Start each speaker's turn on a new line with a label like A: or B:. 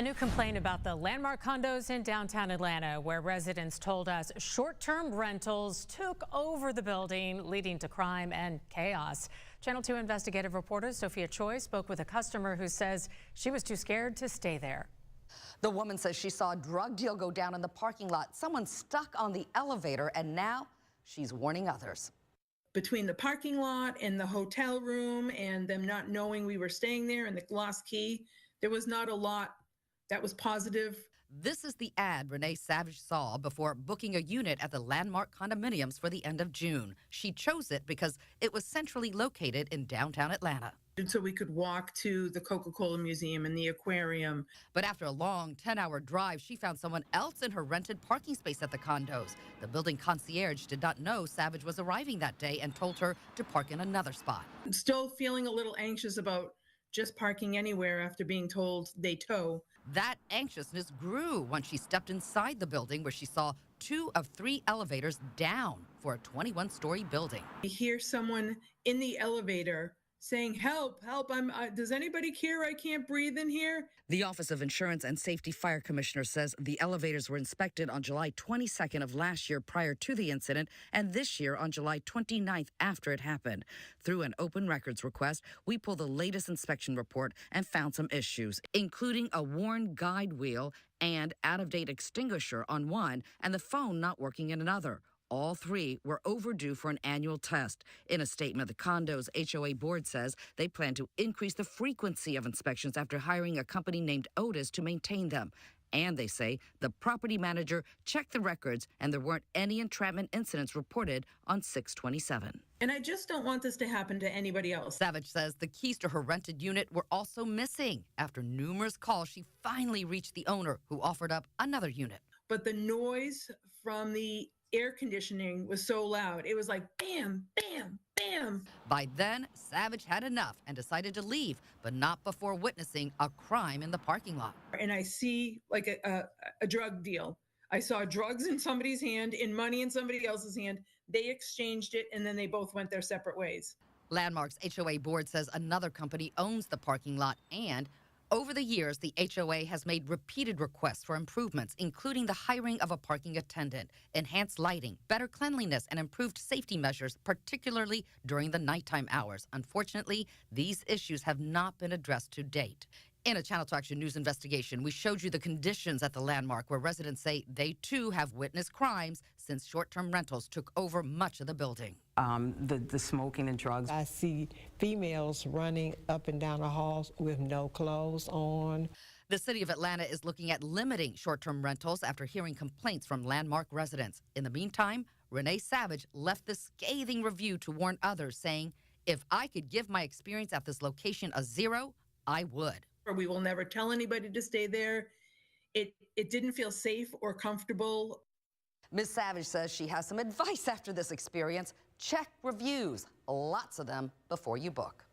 A: A new complaint about the Landmark Condos in downtown Atlanta, where residents told us short-term rentals took over the building, leading to crime and chaos. Channel 2 investigative reporter Sophia Choi spoke with a customer who says she was too scared to stay there.
B: The woman says she saw a drug deal go down in the parking lot. Someone stuck on the elevator, and now she's warning others.
C: Between the parking lot and the hotel room and them not knowing we were staying there and the lost key, there was not a lot that was positive.
B: This is the ad Renee Savage saw before booking a unit at the Landmark condominiums for the end of June. She chose it because it was centrally located in downtown Atlanta.
C: And so we could walk to the Coca-Cola museum and the aquarium.
B: But after a long 10-hour drive, she found someone else in her rented parking space at the condos. The building concierge did not know Savage was arriving that day and told her to park in another spot.
C: I'm still feeling a little anxious about just parking anywhere after being told they tow.
B: That anxiousness grew once she stepped inside the building, where she saw 2 of 3 elevators down for a 21-story building.
C: I hear someone in the elevator saying, help, help, does anybody care? I can't breathe in here.
B: The Office of Insurance and Safety Fire Commissioner says the elevators were inspected on July 22nd of last year prior to the incident, and this year on July 29th after it happened. Through an open records request, we pulled the latest inspection report and found some issues, including a worn guide wheel and out-of-date extinguisher on one and the phone not working in another. All 3 were overdue for an annual test. In a statement, the condo's HOA board says they plan to increase the frequency of inspections after hiring a company named Otis to maintain them. And they say the property manager checked the records and there weren't any entrapment incidents reported on 6/27.
C: And I just don't want this to happen to anybody else.
B: Savage says the keys to her rented unit were also missing. After numerous calls, she finally reached the owner, who offered up another unit.
C: But the noise from the air conditioning was so loud. It was like bam, bam, bam.
B: By then, Savage had enough and decided to leave, but not before witnessing a crime in the parking lot.
C: And I see like a drug deal. I saw drugs in somebody's hand and money in somebody else's hand. They exchanged it, and then they both went their separate ways.
B: Landmark's HOA board says another company owns the parking lot, and over the years, the HOA has made repeated requests for improvements, including the hiring of a parking attendant, enhanced lighting, better cleanliness, and improved safety measures, particularly during the nighttime hours. Unfortunately, these issues have not been addressed to date. In a Channel 2 Action News investigation, we showed you the conditions at the Landmark, where residents say they too have witnessed crimes since short-term rentals took over much of the building.
D: The smoking and drugs.
E: I see females running up and down the halls with no clothes on.
B: The city of Atlanta is looking at limiting short-term rentals after hearing complaints from Landmark residents. In the meantime, Renee Savage left this scathing review to warn others, saying, "If I could give my experience at this location a 0, I would."
C: We will never tell anybody to stay there. It didn't feel safe or comfortable.
B: Ms. Savage says she has some advice after this experience. Check reviews, lots of them, before you book.